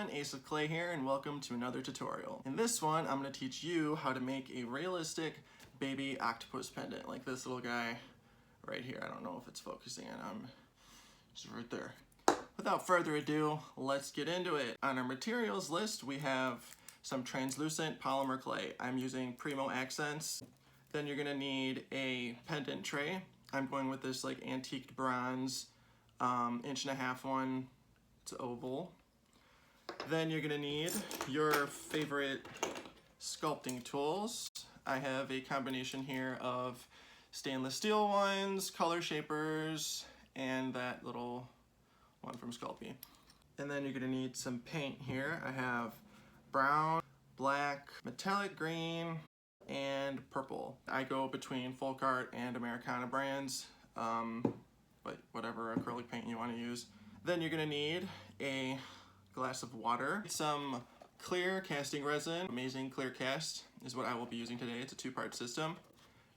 everyone, Ace of Clay here, and welcome to another tutorial. In this one, I'm going to teach you how to make a realistic baby octopus pendant, like this little guy right here. I don't know if it's focusing on it's right there. Without further ado, let's get into it. On our materials list, we have some translucent polymer clay. I'm using Premo accents. Then you're going to need a pendant tray. I'm going with this like antiqued bronze 1.5" one. It's oval. Then you're gonna need your favorite sculpting tools. I have a combination here of stainless steel ones, color shapers, and that little one from Sculpey. And then you're gonna need some paint here. I have brown, black, metallic green, and purple. I go between Folk Art and Americana brands, but whatever acrylic paint you want to use. Then you're gonna need a glass of water, some clear casting resin. Amazing clear cast is what I will be using today. It's a 2-part system.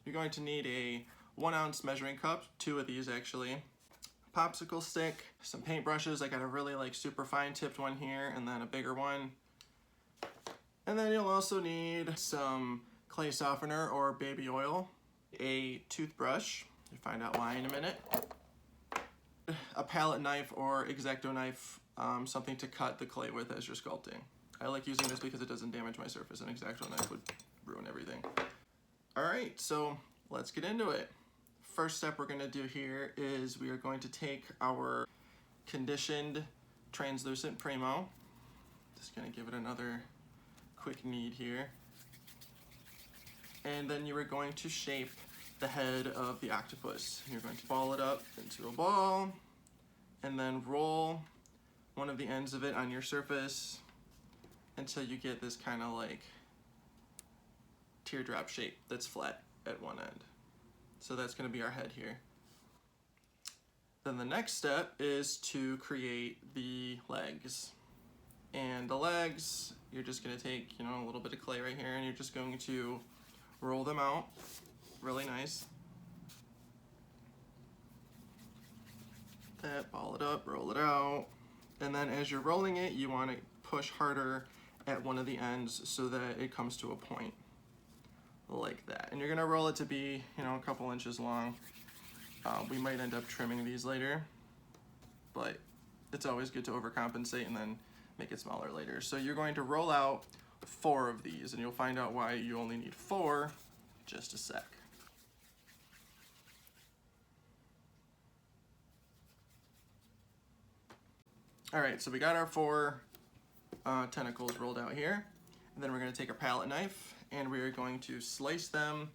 You're going to need a 1-ounce measuring cup, 2 of these actually, a popsicle stick, some paintbrushes. I got a really like super fine tipped one here and then a bigger one. And then you'll also need some clay softener or baby oil, a toothbrush, you'll find out why in a minute, a palette knife or X-Acto knife, something to cut the clay with as you're sculpting. I like using this because it doesn't damage my surface. An X-Acto knife would ruin everything. Alright, so let's get into it. First step we're going to do here is we are going to take our conditioned translucent Premo. Just going to give it another quick knead here. And then you are going to shape the head of the octopus. You're going to ball it up into a ball and then roll one of the ends of it on your surface until you get this kind of like teardrop shape that's flat at one end. So that's going to be our head here. Then the next step is to create the legs. And the legs, you're just going to take, a little bit of clay right here and you're just going to roll them out really nice. That, ball it up, roll it out. And then as you're rolling it, you want to push harder at one of the ends so that it comes to a point like that. And you're going to roll it to be, a couple inches long. We might end up trimming these later, but it's always good to overcompensate and then make it smaller later. So you're going to roll out 4 of these, and you'll find out why you only need 4 in just a sec. Alright, so we got our 4 tentacles rolled out here. And then we're going to take a palette knife and we are going to slice them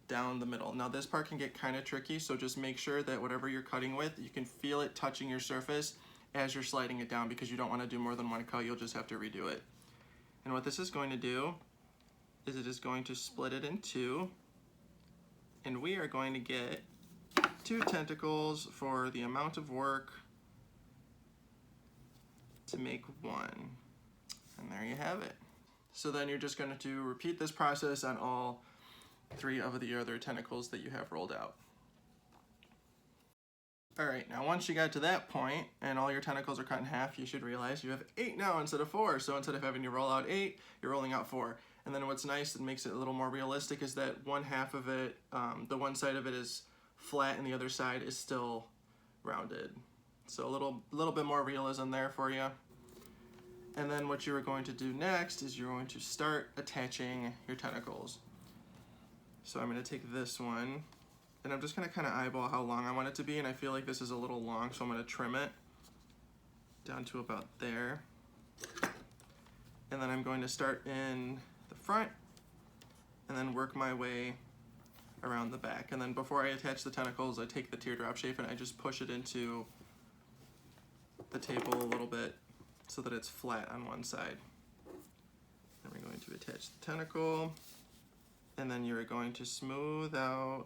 down the middle. Now this part can get kind of tricky, so just make sure that whatever you're cutting with, you can feel it touching your surface as you're sliding it down, because you don't want to do more than one cut. You'll just have to redo it. And what this is going to do is it is going to split it in 2, and we are going to get 2 tentacles for the amount of work to make 1. And there you have it. So then you're just going to repeat this process on all 3 of the other tentacles that you have rolled out. Alright, now once you got to that point and all your tentacles are cut in half, you should realize you have 8 now instead of 4. So instead of having to roll out 8, you're rolling out 4. And then what's nice and makes it a little more realistic is that one half of it, the one side of it is flat and the other side is still rounded. So a little bit more realism there for you. And then what you're going to do next is you're going to start attaching your tentacles. So I'm going to take this one, and I'm just going to kind of eyeball how long I want it to be, and I feel like this is a little long, so I'm going to trim it down to about there. And then I'm going to start in the front and then work my way around the back. And then before I attach the tentacles, I take the teardrop shape and I just push it into the table a little bit so that it's flat on one side. Then we're going to attach the tentacle, and then you're going to smooth out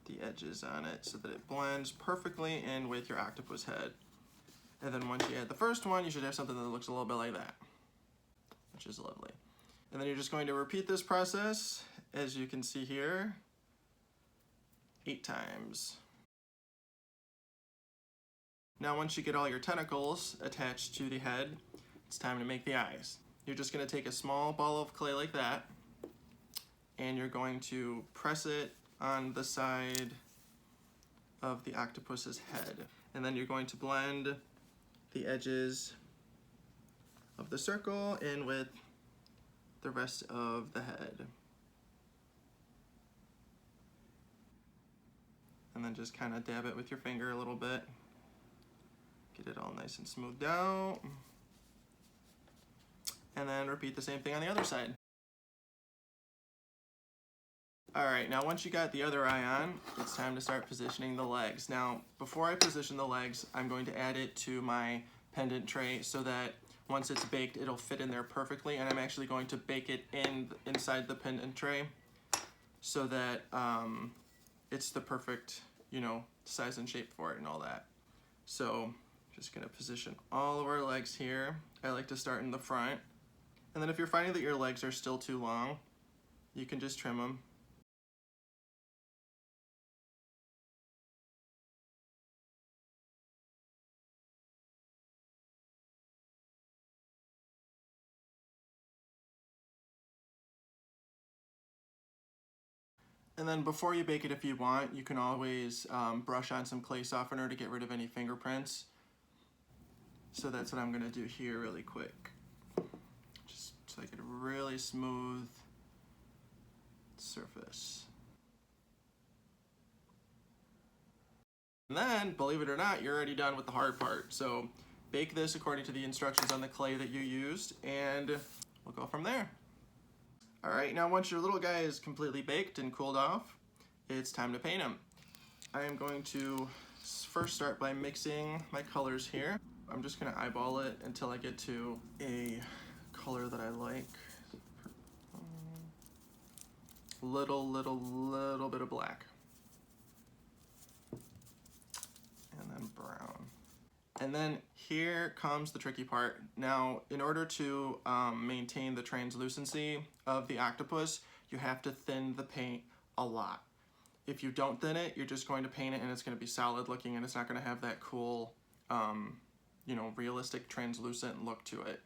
the edges on it so that it blends perfectly in with your octopus head. And then once you add the first one, you should have something that looks a little bit like that, which is lovely. And then you're just going to repeat this process, as you can see here, 8 times. Now once you get all your tentacles attached to the head, it's time to make the eyes. You're just going to take a small ball of clay like that, and you're going to press it on the side of the octopus's head. And then you're going to blend the edges of the circle in with the rest of the head. And then just kind of dab it with your finger a little bit. Get it all nice and smoothed out. And then repeat the same thing on the other side. Alright, now once you got the other eye on, it's time to start positioning the legs. Now, before I position the legs, I'm going to add it to my pendant tray so that once it's baked, it'll fit in there perfectly, and I'm actually going to bake it inside the pendant tray so that it's the perfect, you know, size and shape for it and all that. So, just gonna position all of our legs here. I like to start in the front. And then if you're finding that your legs are still too long, you can just trim them. And then before you bake it, if you want, you can always brush on some clay softener to get rid of any fingerprints. So that's what I'm gonna do here really quick. Just so I get a really smooth surface. And then, believe it or not, you're already done with the hard part. So bake this according to the instructions on the clay that you used, and we'll go from there. All right, now once your little guy is completely baked and cooled off, it's time to paint him. I am going to first start by mixing my colors here. I'm just gonna eyeball it until I get to a color that I like. Little bit of black. And then brown. And then here comes the tricky part. Now, in order to maintain the translucency of the octopus, you have to thin the paint a lot. If you don't thin it, you're just going to paint it and it's going to be solid looking and it's not going to have that cool, you know, realistic translucent look to it.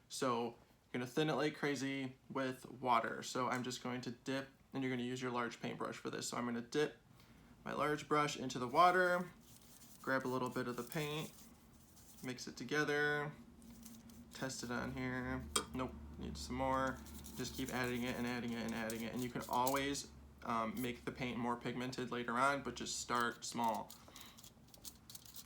So you're going to thin it like crazy with water. So I'm just going to dip, and you're going to use your large paintbrush for this. So I'm going to dip my large brush into the water, grab a little bit of the paint, mix it together, test it on here. Nope, need some more. Just keep adding it and adding it and adding it. And you can always make the paint more pigmented later on, but just start small.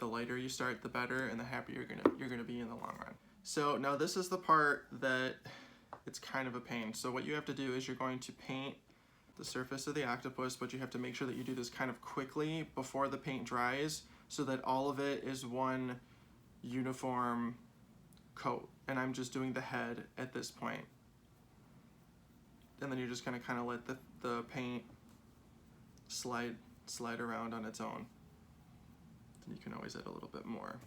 The lighter you start, the better, and the happier you're gonna be in the long run. So now this is the part that it's kind of a pain. So what you have to do is you're going to paint the surface of the octopus, but you have to make sure that you do this kind of quickly before the paint dries so that all of it is one uniform coat. And I'm just doing the head at this point. And then you're just gonna kind of let the paint slide around on its own. And you can always add a little bit more.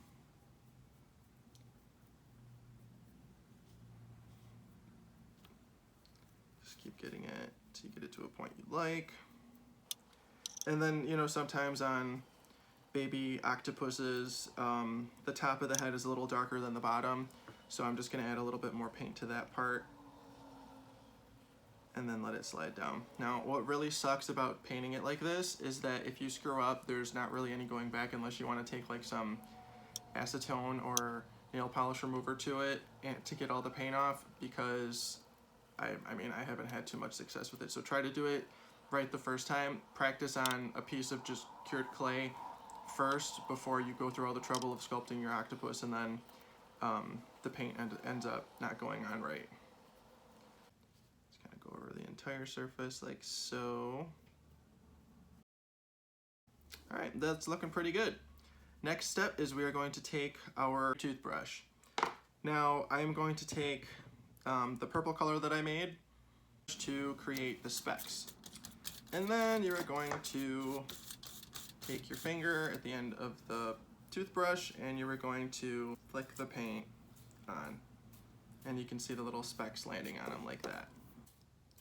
Just keep getting it till you get it to a point you like. And then, you know, sometimes on baby octopuses, the top of the head is a little darker than the bottom. So I'm just gonna add a little bit more paint to that part and then let it slide down. Now, what really sucks about painting it like this is that if you screw up, there's not really any going back unless you want to take like some acetone or nail polish remover to it and to get all the paint off, because I mean, I haven't had too much success with it. So try to do it right the first time. Practice on a piece of just cured clay first before you go through all the trouble of sculpting your octopus, and then the paint ends up not going on right. Go over the entire surface like so. All right, that's looking pretty good. Next step is we are going to take our toothbrush. Now I'm going to take the purple color that I made to create the specks. And then you're going to take your finger at the end of the toothbrush and you're going to flick the paint on. And you can see the little specks landing on them like that.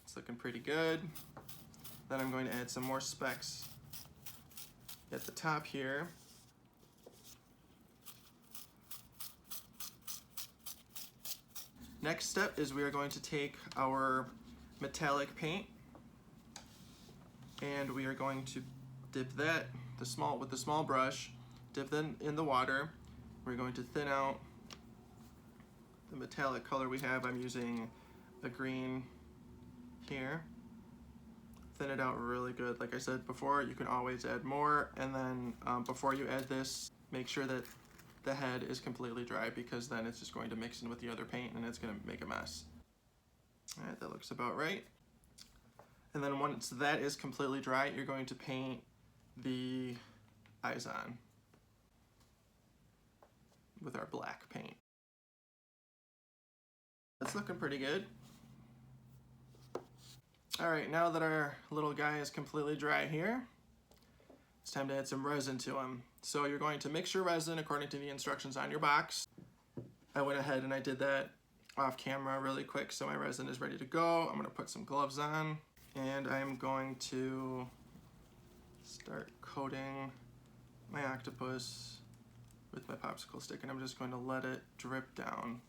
It's looking pretty good. Then I'm going to add some more specks at the top here. Next step is we are going to take our metallic paint and we are going to dip that with the small brush, dip them in the water. We're going to thin out the metallic color we have. I'm using a green here. Thin it out really good. Like I said before, you can always add more, and then before you add this, make sure that the head is completely dry, because then it's just going to mix in with the other paint and it's going to make a mess. All right, that looks about right. And then once that is completely dry, you're going to paint the eyes on with our black paint. That's looking pretty good. All right, now that our little guy is completely dry here, it's time to add some resin to him. So you're going to mix your resin according to the instructions on your box. I went ahead and I did that off camera really quick, so my resin is ready to go. I'm gonna put some gloves on, and I'm going to start coating my octopus with my popsicle stick, and I'm just going to let it drip down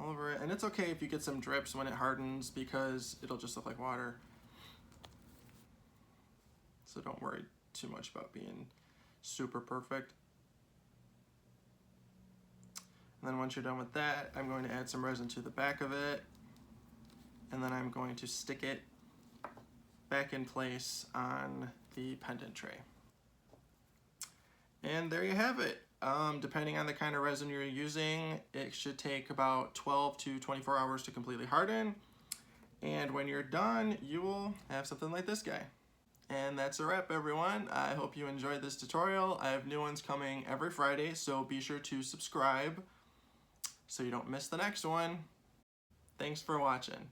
all over it. And it's okay if you get some drips when it hardens, because it'll just look like water. So don't worry too much about being super perfect. And then once you're done with that, I'm going to add some resin to the back of it, and then I'm going to stick it back in place on the pendant tray. And there you have it. Depending on the kind of resin you're using, it should take about 12 to 24 hours to completely harden. And when you're done, you will have something like this guy. And that's a wrap, everyone. I hope you enjoyed this tutorial. I have new ones coming every Friday, so be sure to subscribe so you don't miss the next one. Thanks for watching.